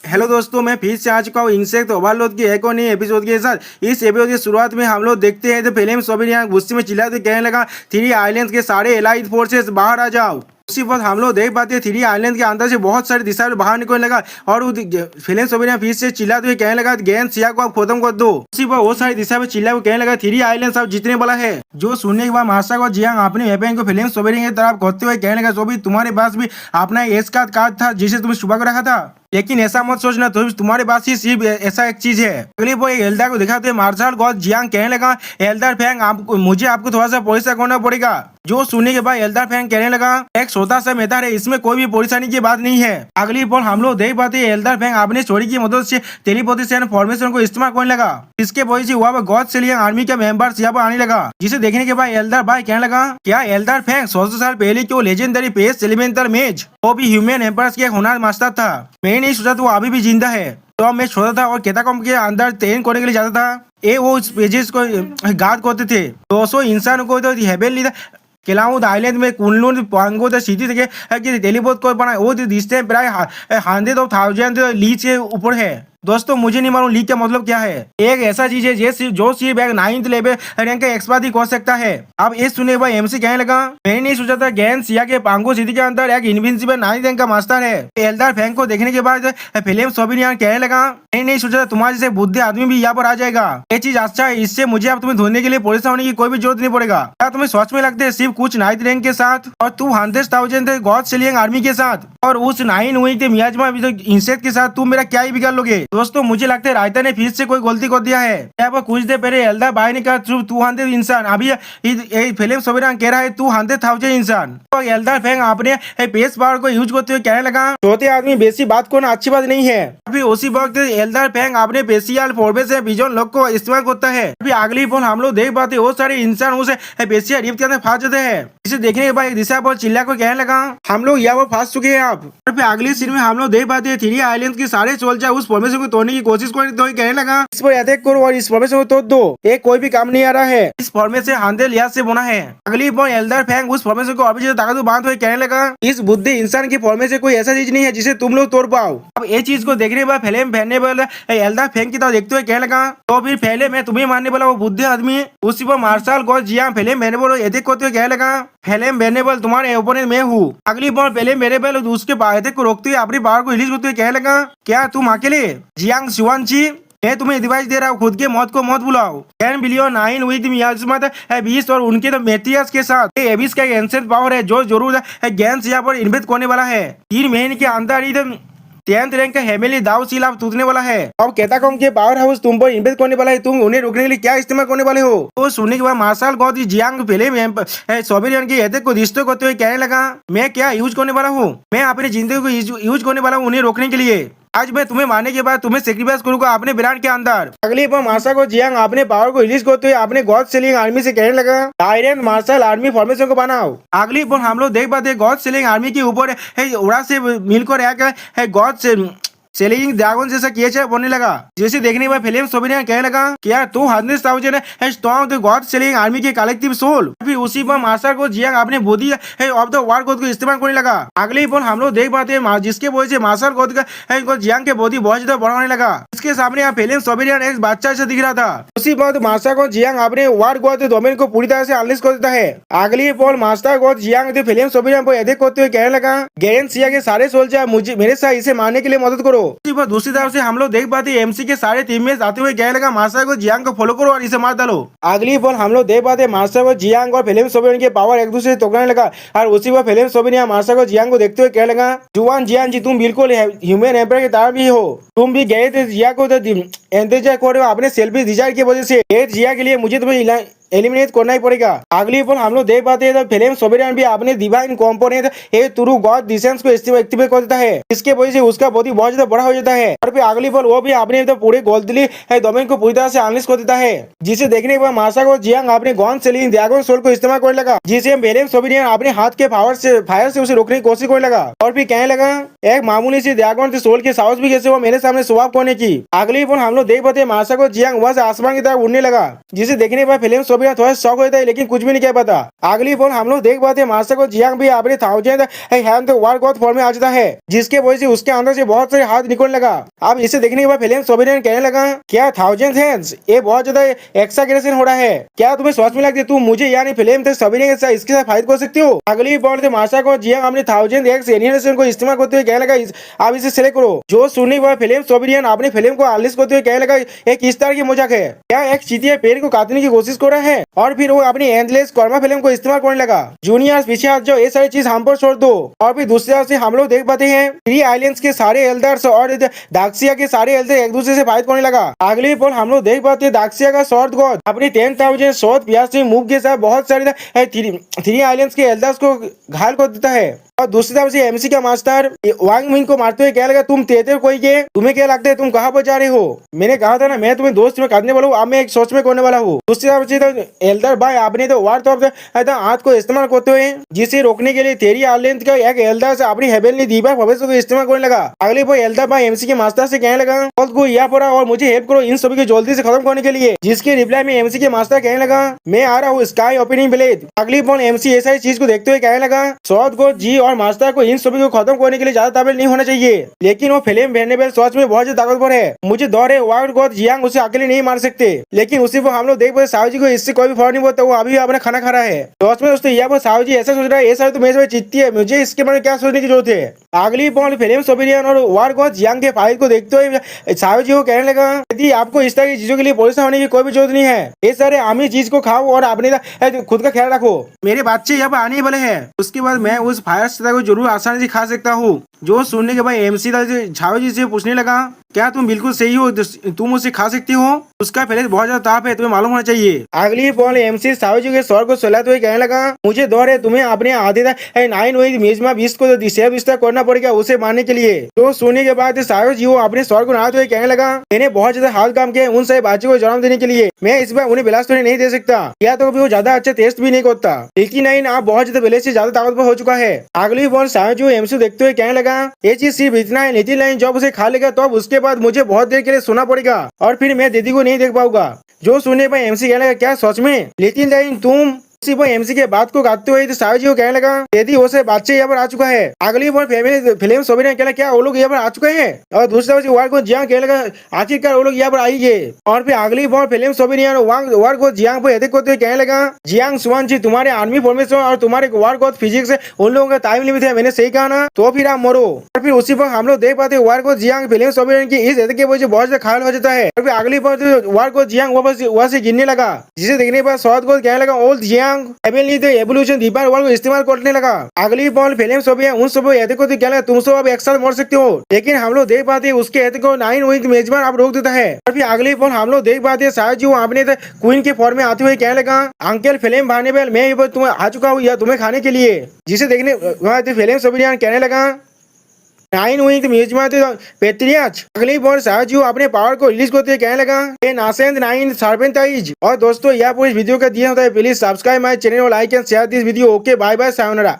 Hello दोस्तों, मैं फिर से आ चुका हूँ इंसेक्ट ओवरलोड की एक और नई एपिसोड के साथ। इस एपिसोड की शुरुआत में हम लोग देखते हैं तो फिल्म सोबिन यहाँ गुस्से में चिल्लाते कहने लगा, थ्री आइलैंड के सारे एलाइड फोर्सेस बाहर आ जाओ। उसी वक्त हम लोग देख पाते हैं थ्री आइलैंड के अंदर से बहुत सारी दिशा में बाहर निकलने लगा और फिल्म सोबिन फिर से चिल्लाते हुए कहने लगा, गैंग सिया को आप खत्म कर दो। उसी वक्त वो सारी दिशा में चिल्ला हुए कहने लगा, थ्री आइलैंड सब जीतने वाला है। जो सुनने के बाद मास्टर को जियांग अपने वेपन को फिल्म सोबिन की तरफ करते हुए कहने लगा, सोबी तुम्हारे पास भी अपना एस कार्ड था जिसे तुमने सुबह को रखा था, लेकिन ऐसा मत सोचना तुम्हारे पास ही सिर्फ ऐसा एक चीज है। अगले वो एक एल्डर को दिखाते हुए मार्शल गॉड जियांग कहने लगा, एल्डर फैंग मुझे आपको थोड़ा सा परेशान करना पड़ेगा। जो सुनने के बाद एल्डर फैंग कहने लगा, एक छोटा सा मैटर है, इसमें कोई भी परेशानी की बात नहीं है। अगली पल हम लोग देख पाते हैं एल्डर फैंग अपने छोरी की मदद से टेलीपोर्टेशन फॉर्मेशन को इस्तेमाल करने लगा। इसके वजह से वहाँ पर गॉड सेलियन आर्मी के मेंबर्स यहाँ पर आने लगा, जिसे देखने के बाद एल्डर भाई कहने लगा, क्या एल्डर फैंग 100 साल पहले क्यों लेजेंडरी पेस एलिमेंटल मेज वो भी ह्यूमन एम्पायर्स के हुनर मास्टर था। मैं नहीं सोचा तो वो अभी भी जिंदा है। तो मैं छोटा था और केताकॉम के अंदर ट्रेन करने के लिए जाता था, ये वो उस पेजेस को गार्ड करते थे। 200 इंसान को तो हेवेली केलाउद आइलैंड में कुनलुन पांगो द सिटी থেকে टेलीपोर्ट को बना वो डिस्टेंस प्राय 100,000 लीज से ऊपर है। दोस्तों मुझे नहीं मालूम लीग का मतलब क्या है। एक ऐसा चीज है जो सिर्फ एक 9th लेवल रैंक के एक्सपर्ट ही कर सकता है। अब इस सुने भाई एमसी कहने लगा, मैंने नहीं सोचा था गैन सिया के पांगो सिटी के अंदर एक इनविंसिबल 9th रैंक का मास्टर है। एल्डर फैंग को देखने के बाद फिल्म सोबिन यहाँ कहने लगा, मैंने नहीं सोचा था तुम्हारे जैसे बुद्धि आदमी भी यहाँ पर आ जाएगा। ये चीज अच्छा है, इससे मुझे अब तुम्हें ढूंढने के लिए परेशान होने की कोई भी जरूरत नहीं पड़ेगा। क्या तुम्हें सोच में लगते है सिर्फ कुछ 9th रैंक के साथ और 200,000 गॉड सेलियन आर्मी के साथ और उस 9 वीक मियाजमा इंसेक्ट के साथ तुम मेरा क्या ही बिगाड़ लोगे। दोस्तों मुझे लगता है रायता ने फिर से कोई गलती कर दिया है। यहाँ पर कुछ देर पहले एल्डर भाई ने कहा 200 इंसान, अभी फिल्म सोबिन कह रहा है 200,000 इंसान। तो एल्डर फैंग अपने पेस पावर को यूज करते हुए कहने लगा, छोटे आदमी बेसी बात करना अच्छी बात नहीं है। अभी उसी वक्त एल्डर फैंग अपने पेशियल फॉर्मेशन से विजन लोग को इस्तेमाल करता है। अभी अगली फोन हम लोग देख पाते वो सारे इंसान उसे पेशियल रिप के अंदर फंस जाते हैं। इसे देखने के बाद एक दिशा पर चिल्ला को कहने लगा, हम लोग यहाँ पर फंस चुके हैं। अब फिर अगली सीन में हम लोग देख पाते हैं थ्री आइलैंड के सारे सोल्जर उस फॉर्मेशन को तोड़ने की कोशिश तो कहने लगा, इस पर अटैक करो और इस फॉर्मेशन को तोड़ दो, ये कोई भी काम नहीं आ रहा है। इस फॉर्मेशन 100 लिहाज से बना है। अगली बार एल्डर फैंग उस फॉर्मेशन को अभी ताकत बांध हुए कहने लगा, इस बुद्धि इंसान की फॉर्मेशन कोई ऐसा चीज नहीं है जिसे तुम लोग तोड़ पाओ। अब ये चीज को देखने के बाद फिल्म फैनने वाला एल्डर फैंग की तरफ देखते हुए कहने लगा, तो फिर पहले मैं तुम्हें मारने वाला वो बुद्धि आदमी उसी पर मार्शल गॉड जियांग फिल्म वेनेबल अटैक करते हुए कहने लगा, फिल्म वेनेबल तुम्हारे ओपोनेंट मैं हूँ। अगली बार फिल्म वेनेबल उसके अटैक को रोकते हुए अपनी पावर को रिलीज करते हुए कहने लगा, क्या तुम अकेले जियांग शिवानची, मैं तुम्हें डिवाइस दे रहा हूँ, खुद के मौत को मत बुलाओ। 10 बिलियन 9 विद मियाजमत बीस और उनके तो मेटियस के साथ एबिस का एंसेंट पावर है जो जरूर गैंस यहाँ पर इन्वेस्ट करने वाला है। 3 महीने के अंदर ही 10th रैंक का हेमिली दाव सील आप टूटने वाला है। अब केताकॉम के पावर हाउस तुम पर इन्वेस्ट करने वाला है, तुम उन्हें रोकने के लिए क्या इस्तेमाल करने वाले हो। तो सुनने के बाद मार्शल गॉड जियांग फिल्म सोबिन के अटैक को डिस्ट्रॉय करते हुए कहने लगा, मैं क्या यूज करने वाला हूँ, मैं अपनी जिंदगी को यूज करने वाला हूँ उन्हें रोकने के लिए। आज मैं तुम्हें मारने के बाद तुम्हें सेक्रीफाइस करूंगा अपने ब्रांड के अंदर। अगली बार मार्शल को जियांग अपने पावर को रिलीज करते हुए अपने गॉड सेलिंग आर्मी से कहने लगा, टायरेंट मार्शल आर्मी फॉर्मेशन को बनाओ। अगली बार हम लोग देख पाते गॉड सेलिंग आर्मी के ऊपर उड़ा से मिलकर एक गॉड से सेलिंग ड्रैगन जैसा केचर बनने लगा, जिसे देखने के बाद फिल्म सोबिन कहने लगा, क्या 200,000 strong the God selling army के कलेक्टिव सोल। फिर उसी पर मार्शल को जियांग अपने बॉडी ऑफ द वार गोद को इस्तेमाल करने लगा। अगले पर हम लोग देख पाते हैं जिसके वजह से मार्शल गोद का जियांग के बॉडी बहुत ज्यादा बढ़ाने लगा। इसके सामने यहाँ फिल्म सोबिन एक बच्चा से दिख रहा था। उसी बाद मार्शल को जियांग अपने वार गोद डोमेन को पूरी तरह से अनलिस्ट कर देता है। अगली पर मास्टर गोद जियांग फिल्म सोबिन को अटैक करते हुए कहने लगा, गैरन सिया के सारे सोल्जर मुझे मेरे साथ इसे मारने के लिए मदद करो। दूसरी तरफ से हम लोग देख पाते हैं एमसी के सारे टीममेट्स आते हुए कहने लगा, मार्शल को जियांग को फॉलो करो और इसे मार डालो। अगली बॉल हम लोग देख पाते हैं मार्शल को जियांग और फिल्म सोबिन के पावर एक दूसरे से टकराने लगा और उसी पर फिल्म सोबिन यहाँ मार्शल को जियांग को देखते हुए कहने लगा, जुआन जियांग जी तुम बिल्कुल ह्यूमन एम्पायर के तरह भी हो, तुम भी गए थे जिया को इंतजार कर रहे हो अपने सेल्फी डिजायर की वजह से, जिया के लिए मुझे तुम्हें एलिमिनेट करना ही पड़ेगा। अगली पर हम लोग देख पाते हैं फिल्म सोबिन भी अपने डिवाइन कंपोनेंट थ्रू गॉड डिसेंस को एक्टिवेट कर देता है, इसके वजह से उसका बॉडी बहुत ज्यादा बड़ा हो जाता है। और फिर अगली पर वो भी अपने पूरे गोल्डली डोमेन को पूरी तरह से अनलिस्ट कर देता है, जिसे देखने के बाद मार्शल को जियांग अपने गॉन सेलिंग ड्रैगन सोल को इस्तेमाल करने लगा, जिसे फिल्म सोबिन अपने हाथ के फायर से उसे रोकने की कोशिश करने लगा। और फिर कहने लगा, एक मामूली सी ड्रैगन सोल के साहस भी कैसे वो मेरे सामने स्वैप करने की। अगली पर हम लोग देख पाते हैं मार्शल को जियांग वहां से आसमान की तरफ उड़ने लगा, जिसे देखने के बाद फिल्म सोबियान थोड़ा शौक होता है लेकिन कुछ भी नहीं कह पाता। अगली बॉल हम लोग देख पाते मास्टर को जियांग भी अपने 1000 हैंड वार गॉड फॉर्म में आ जाता है, जिसके वजह से उसके अंदर से बहुत सारे हाथ निकलने लगा। अब इसे देखने के बाद फिल्म सोबियान कहने लगा क्या 1000 हैंड्स ये बहुत ज्यादा एक्साग्रेशन हो रहा है, क्या तुम्हें सोच में लगती तुम मुझे यानी फिल्म थे सोबियान के साथ इसके साथ फाइट कर सकती हो। अगली बॉल थे मास्टर को जियांग अपने 1000 एक्स एनिमेशन को इस्तेमाल करते हुए कहने लगा आप इसे सेलेक्ट करो। जो सुनने के बाद फिल्म सोबियान अपनी फिल्म को अनलिश करते हुए कहने लगा ये किस तरह की मजाक है, क्या एक चीटिया पेड़ को काटने की कोशिश कर रहा है। और फिर वो अपनी एंडलेस कर्मा फिल्म को इस्तेमाल करने लगा। जूनियर पीछे हाथ जाओ, ये सारी चीज हम पर छोड़ दो। और फिर दूसरी तरफ से हम लोग देख पाते हैं 3 आइलैंड्स के सारे एल्डर्स और दाक्सिया के सारे एल्डर एक दूसरे से फाइट करने लगा। अगली पल हम लोग देख पाते हैं दाक्सिया का स्वॉर्ड गॉड अपनी 10,000 स्वॉर्ड पियासी मूव के साथ बहुत सारे 3 आइलैंड्स के एल्डर्स को घायल कर देता है। और दूसरी तरफ से एमसी का मास्टर वांग मिंग को मारते हुए क्या लगा तुम तेते कोई के, तुम्हें क्या लगता है तुम कहाँ पर जा रहे हो, मैंने कहा था ना मैं तुम्हें दोस्त में करने वाला हूँ, अब मैं एक सोच में करने वाला हूँ। दूसरी तरफ से तो एल्डर भाई आपने तो वार हाथ को इस्तेमाल करते हुए जिसे रोकने के लिए तेरी आइलैंड का एक एल्डर से अपनी हेवनली दीवार भविष्य को इस्तेमाल करने लगा। अगले वो एल्डर भाई एमसी के मास्टर से कहने लगा को यहाँ पड़ा और मुझे हेल्प करो इन सभी को जल्दी से खत्म करने के लिए, जिसके रिप्लाई में एमसी के मास्टर कहने लगा मैं आ रहा हूँ स्काई ओपनिंग ब्लेड। अगली फोन एमसी ऐसा ही चीज को देखते हुए कहने लगा शॉर्ट को जी और मास्टर को इन सभी को खत्म करने के लिए ज्यादा ताबड़ नहीं होना चाहिए, लेकिन वो फिल्म वेनेबल सोच में बहुत ज्यादा ताकतवर है, मुझे दौरे वार्ड गॉड जियांग उसे अकेले नहीं मार सकते। लेकिन उसी पर हम लोग देख पाते साहू जी को इससे कोई भी फर्क नहीं पड़ता, वो अभी अपना खाना खा रहा है। सोच में दोस्तों यहाँ पर साहू जी ऐसा सोच रहा है ये सारी तो मेरे चित्ती है, मुझे इसके बारे में क्या सोचने की जरूरत है। अगली पॉइंट फिल्म सोबियान और वार्ड गॉड जियांग के फाइट को देखते हुए साहू जी को कहने लगा यदि आपको इस तरह की चीजों के लिए परेशान होने की कोई भी जरूरत नहीं है, ये सारे आमी चीज को खाओ और अपने खुद का ख्याल रखो, मेरे बच्चे यहाँ पर आने वाले हैं, उसके बाद मैं उस फायर स्टार को जरूर आसानी से खा सकता हूँ। जो सुनने के बाद एमसी झाओ जी से पूछने लगा क्या तुम बिल्कुल सही हो, तुम उसे खा सकती हो, उसका पहले बहुत ज्यादा ताप है, तुम्हें मालूम होना चाहिए। अगली बॉल एमसी साहू जी के स्वर को सुलाते हुए कहने लगा मुझे दौर है तुम्हें अपने आधे 9 मेजमा 20 को सेव विस्तार करना पड़ेगा उसे मारने के लिए। तो सुनने के बाद साहू जी वो अपने स्वर को नहाते हुए कहने लगा मैंने बहुत ज्यादा हाथ काम किया उन सभी बच्चों को जन्म देने के लिए, मैं इस बार उन्हें बिलास नहीं दे सकता, या तो वो ज्यादा अच्छा टेस्ट भी नहीं करता, लेकिन नहीं आप बहुत ज्यादा पहले से ज्यादा ताकतवर हो चुका है। अगली बॉल साहू जी एमसी देखते हुए कहने लगा ये चीज सिर्फ इतना है, लेकिन लाइन जब उसे खा लेगा तो अब उसके बाद मुझे बहुत देर के लिए सोना पड़ेगा और फिर मैं दीदी को नहीं देख पाऊंगा। जो सुनने पर एमसी कहने लगा क्या सच में, लेकिन लाइन तुम उसी पर एमसी के बात को काटते हुए तो साहू जी को कहने लगा यदि वो से बच्चे यहाँ पर आ चुका है। अगली बार फिल्म सोबियान कहला क्या वो लोग यहाँ पर आ चुके हैं, और दूसरी तरफ वार को जियांग कहने लगा आखिरकार वो लोग यहाँ पर आई गए। और फिर अगली बार फिल्म सोबियान वार को जियांग पर एडिट करते हुए कहने लगा जियांग सुवान जी तुम्हारे आर्मी फॉर्मेशन और तुम्हारे वार को फिजिक्स से उन लोगों का टाइम लिमिट है, मैंने सही कहा ना, तो फिर आप मरो। और फिर उसी पर हम लोग देख पाते वार को जियांग फिल्म सोबियान की इस एडिट के वजह से बहुत ज्यादा खाल हो जाता है। और फिर अगली बार वार को जियांग वहां से गिरने लगा, जिसे देखने पर शॉर्ट को कहने लगा ओल्ड जियांग एवोल्यूशन दीपार वर्ल्ड को इस्तेमाल करने लगा। अगली बॉल फिल्म सोबियान उन सब एथिक को क्या लगा तुम सब अब एक साथ मर सकते हो, लेकिन हम लोग देख पाते हैं उसके एथिक को 9 वीक मेजबान आप रोक देता है। और फिर अगली बॉल हम लोग देख पाते हैं शायद जी वो अपने क्वीन के फॉर्म में आते हुए कहने लगा अंकल फिल्म भाने वाल मैं तुम्हें आ चुका हूँ या तुम्हें खाने के लिए, जिसे देखने फिल्म सोबियान कहने लगा 9 वीक मेजबान पेट्रियाच। अगली बॉल शायद जी अपने पावर को रिलीज करते कहने लगा ए नासेंद 9 सर्पेंटाइज। और दोस्तों यह पूरी वीडियो का दिया होता है, प्लीज सब्सक्राइब माय चैनल और like and share this video. Okay bye bye sayonara.